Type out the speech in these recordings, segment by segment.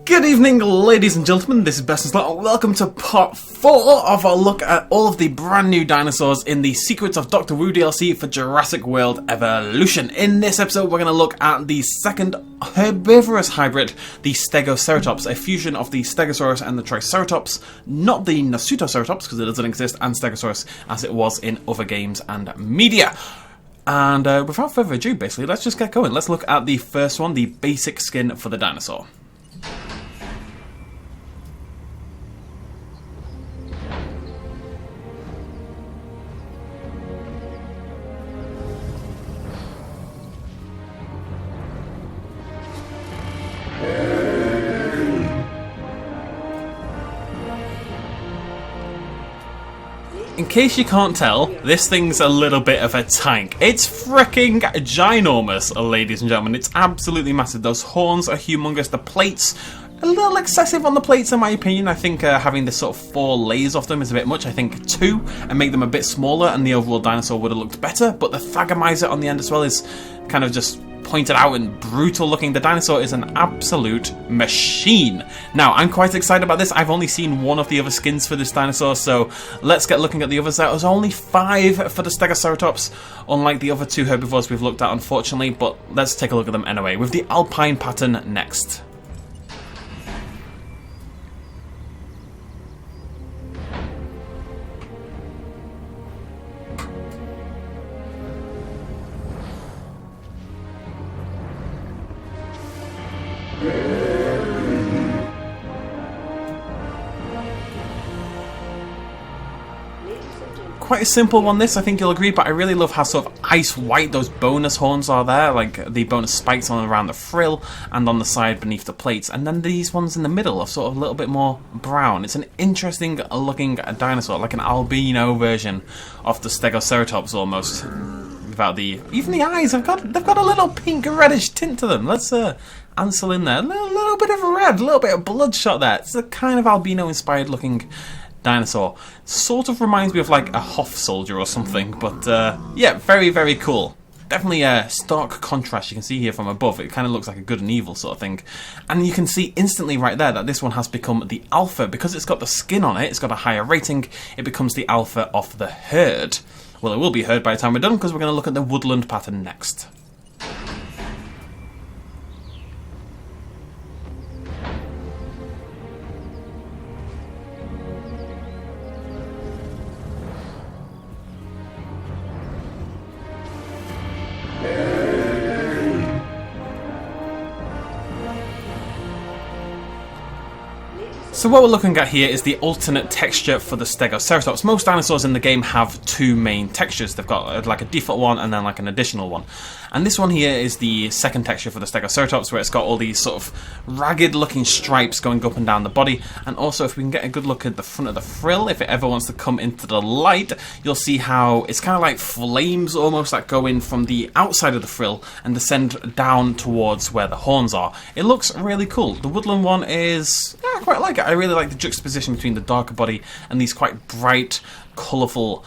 Good evening, ladies and gentlemen, this is BestInSlot, and welcome to part 4 of our look at all of the brand new dinosaurs in the Secrets of Dr. Wu DLC for Jurassic World Evolution. In this episode, we're going to look at the second herbivorous hybrid, the Stegoceratops, a fusion of the Stegosaurus and the Triceratops, not the Nasutoceratops, because it doesn't exist, and Stegosaurus as it was in other games and media. And without further ado, basically, let's just get going. Let's look at the first one, the basic skin for the dinosaur. In case you can't tell, this thing's a little bit of a tank. It's freaking ginormous, ladies and gentlemen. It's absolutely massive. Those horns are humongous. The plates, a little excessive on the plates in my opinion. I think having this sort of 4 layers of them is a bit much. I think 2 and make them a bit smaller and the overall dinosaur would have looked better. But the thagomizer on the end as well is kind of just pointed out and brutal looking. The dinosaur is an absolute machine. Now, I'm quite excited about this. I've only seen one of the other skins for this dinosaur, so let's get looking at the others. There was only 5 for the Stegoceratops, unlike the other 2 herbivores we've looked at, unfortunately, but let's take a look at them anyway, with the Alpine pattern next. Quite a simple one this, I think you'll agree, but I really love how sort of ice white those bonus horns are there, like the bonus spikes on around the frill and on the side beneath the plates, and then these ones in the middle are sort of a little bit more brown. It's an interesting looking dinosaur, like an albino version of the Stegoceratops almost. Without even the eyes, they've got a little pink reddish tint to them. Let's Ansel in there, a little bit of red, a little bit of bloodshot there. It's a kind of albino inspired looking dinosaur. Sort of reminds me of like a Hoff soldier or something, but yeah, very, very cool. Definitely a stark contrast you can see here from above. It kind of looks like a good and evil sort of thing. And you can see instantly right there that this one has become the alpha. Because it's got the skin on it, it's got a higher rating, it becomes the alpha of the herd. Well, it will be herd by the time we're done, because we're going to look at the Woodland pattern next. So what we're looking at here is the alternate texture for the Stegoceratops. Most dinosaurs in the game have 2 main textures. They've got like a default one and then like an additional one. And this one here is the second texture for the Stegoceratops, where it's got all these sort of ragged looking stripes going up and down the body. And also, if we can get a good look at the front of the frill, if it ever wants to come into the light, you'll see how it's kind of like flames almost that go in from the outside of the frill and descend down towards where the horns are. It looks really cool. The Woodland one is, I quite like it. I really like the juxtaposition between the darker body and these quite bright, colourful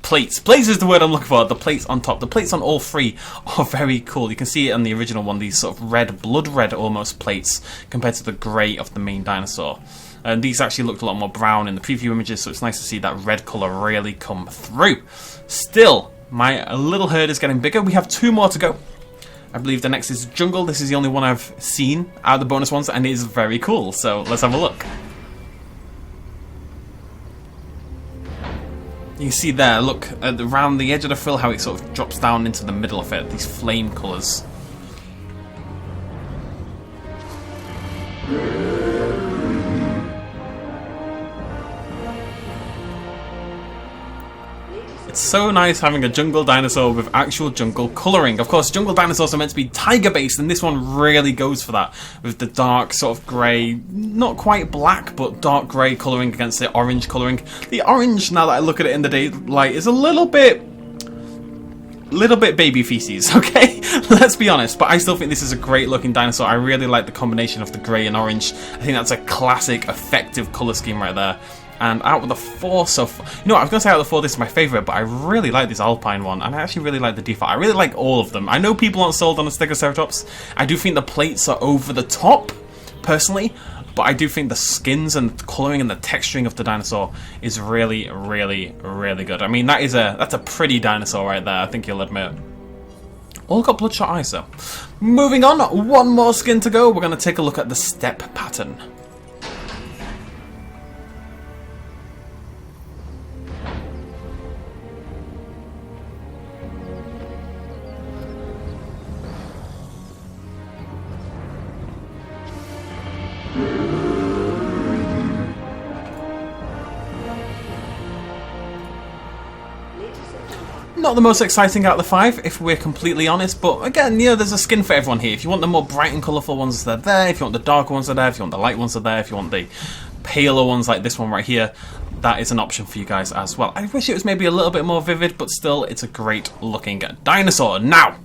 plates. Plates is the word I'm looking for. The plates on top. The plates on all 3 are very cool. You can see it on the original one, these sort of red, blood red almost plates compared to the grey of the main dinosaur. And these actually looked a lot more brown in the preview images, so it's nice to see that red colour really come through. Still, my little herd is getting bigger. We have 2 more to go. I believe the next is Jungle. This is the only one I've seen out of the bonus ones, and it is very cool, so let's have a look. You can see there, look, around the edge of the frill, how it sort of drops down into the middle of it, these flame colours. It's so nice having a jungle dinosaur with actual jungle colouring. Of course, jungle dinosaurs are meant to be tiger-based, and this one really goes for that, with the dark sort of grey, not quite black, but dark grey colouring against the orange colouring. The orange, now that I look at it in the daylight, is a little bit baby feces, okay? Let's be honest, but I still think this is a great looking dinosaur. I really like the combination of the grey and orange. I think that's a classic, effective colour scheme right there. And out of the 4 so far, you know what, I was going to say out of the 4 this is my favourite, but I really like this Alpine one, and I actually really like the default. I really like all of them. I know people aren't sold on the Stegoceratops. I do think the plates are over the top, personally, but I do think the skins and colouring and the texturing of the dinosaur is really, really, really good. I mean, that's a pretty dinosaur right there, I think you'll admit. All got bloodshot eyes though. Moving on, one more skin to go. We're going to take a look at the Steppe pattern. Not the most exciting out of the 5, if we're completely honest, but again, you know, there's a skin for everyone here. If you want the more bright and colourful ones, they're there. If you want the darker ones, they're there. If you want the light ones, they're there. If you want the paler ones like this one right here, that is an option for you guys as well. I wish it was maybe a little bit more vivid, but still, it's a great looking dinosaur. Now,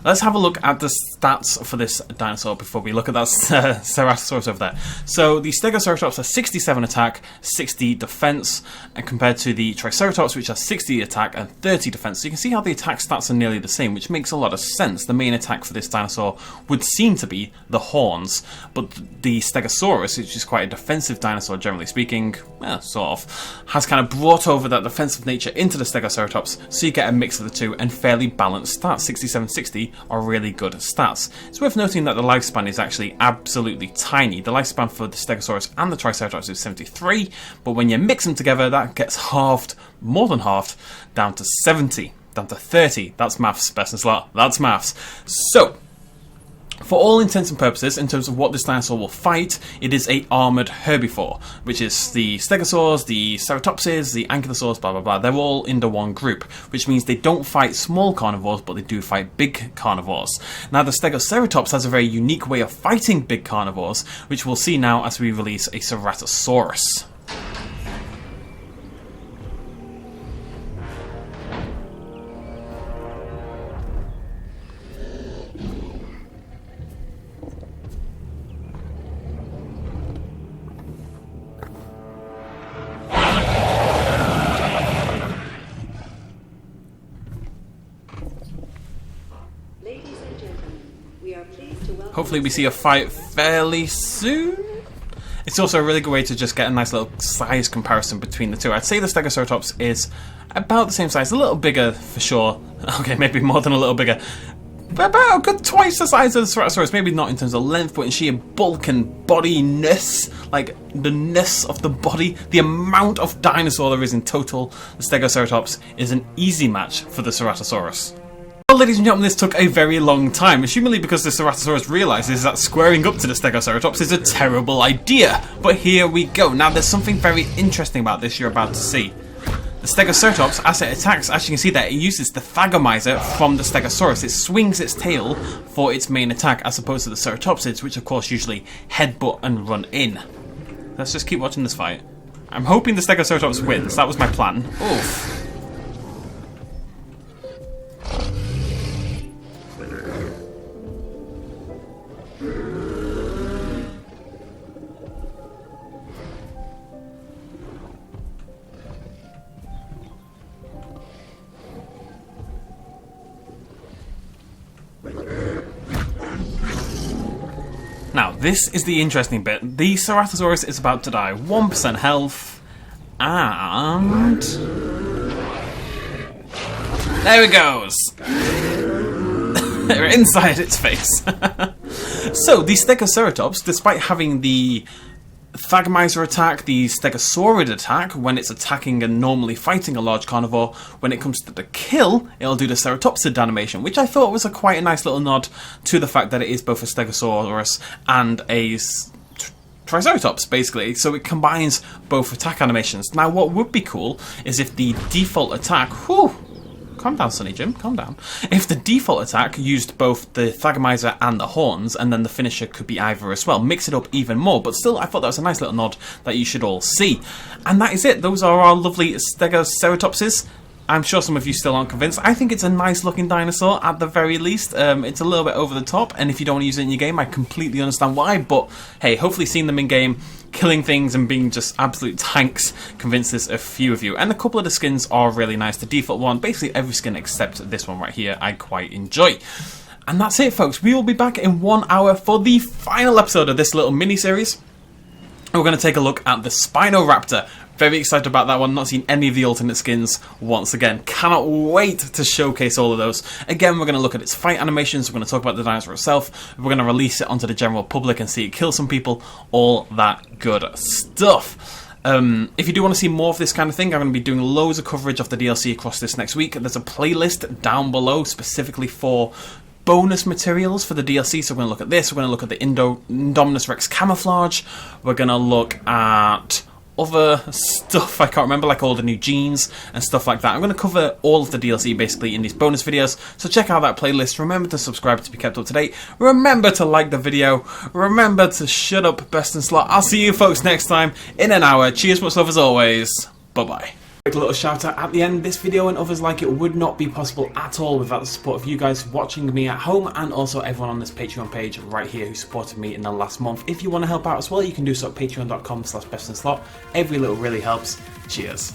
let's have a look at the stats for this dinosaur before we look at that Ceratosaurus over there. So the Stegoceratops has 67 attack, 60 defense, and compared to the Triceratops, which has 60 attack and 30 defense. So you can see how the attack stats are nearly the same, which makes a lot of sense. The main attack for this dinosaur would seem to be the horns, but the Stegosaurus, which is quite a defensive dinosaur generally speaking, well, sort of, has kind of brought over that defensive nature into the Stegoceratops, so you get a mix of the two and fairly balanced stats. 67-60 are really good stats. It's worth noting that the lifespan is actually absolutely tiny. The lifespan for the Stegosaurus and the Triceratops is 73, but when you mix them together, that gets halved, more than halved, down to 70, down to 30. That's maths, BestInSlot. That's maths. So, for all intents and purposes, in terms of what this dinosaur will fight, it is a armoured herbivore, which is the Stegosaurs, the Ceratopses, the Ankylosaurs, blah blah blah. They're all into one group, which means they don't fight small carnivores, but they do fight big carnivores. Now, the Stegoceratops has a very unique way of fighting big carnivores, which we'll see now as we release a Ceratosaurus. Hopefully we see a fight fairly soon. It's also a really good way to just get a nice little size comparison between the two. I'd say the Stegoceratops is about the same size, a little bigger for sure. Okay, maybe more than a little bigger. But about a good twice the size of the Ceratosaurus. Maybe not in terms of length, but in sheer bulk and bodiness. Like, the ness of the body. The amount of dinosaur there is in total. The Stegoceratops is an easy match for the Ceratosaurus. Well, ladies and gentlemen, this took a very long time, assumingly because the Ceratosaurus realises that squaring up to the Stegoceratops is a terrible idea. But here we go. Now, there's something very interesting about this you're about to see. The Stegoceratops, as it attacks, as you can see there, it uses the Thagomizer from the Stegosaurus. It swings its tail for its main attack, as opposed to the Ceratopsids, which of course usually headbutt and run in. Let's just keep watching this fight. I'm hoping the Stegoceratops wins. That was my plan. Oof. Now, this is the interesting bit. The Ceratosaurus is about to die. 1% health. And... there it goes! They're inside its face. So, the Stegoceratops, despite having the Thagomizer attack, the Stegosaurid attack, when it's attacking and normally fighting a large carnivore, when it comes to the kill, it'll do the Ceratopsid animation, which I thought was quite a nice little nod to the fact that it is both a Stegosaurus and a Triceratops, basically, so it combines both attack animations. Now, what would be cool is if the default attack... whew, calm down, Sonny Jim, calm down. If the default attack used both the Thagomizer and the horns, and then the finisher could be either as well, mix it up even more, but still, I thought that was a nice little nod that you should all see. And that is it. Those are our lovely Stegoceratopses. I'm sure some of you still aren't convinced. I think it's a nice looking dinosaur at the very least. It's a little bit over the top, and if you don't want to use it in your game, I completely understand why, but hey, hopefully seeing them in game killing things and being just absolute tanks convinces a few of you. And a couple of the skins are really nice. The default one, basically every skin except this one right here, I quite enjoy. And that's it, folks. We will be back in 1 hour for the final episode of this little mini-series. We're going to take a look at the Spinoraptor. Very excited about that one. Not seen any of the alternate skins once again. Cannot wait to showcase all of those. Again, we're going to look at its fight animations. We're going to talk about the dinosaur itself. We're going to release it onto the general public and see it kill some people. All that good stuff. If you do want to see more of this kind of thing, I'm going to be doing loads of coverage of the DLC across this next week. There's a playlist down below specifically for bonus materials for the DLC. So we're going to look at this. We're going to look at the Indominus Rex camouflage. We're going to look at other stuff I can't remember, like all the new genes and stuff like that. I'm going to cover all of the DLC basically in these bonus videos, so check out that playlist. Remember to subscribe to be kept up to date. Remember to like the video. Remember to shut up, BestInSlot. I'll see you folks next time in an hour. Cheers, much love as always. Bye bye. Quick little shout out at the end. This video and others like it would not be possible at all without the support of you guys watching me at home, and also everyone on this Patreon page right here who supported me in the last month. If you want to help out as well, you can do so at patreon.com/bestinslot. Every little really helps. Cheers.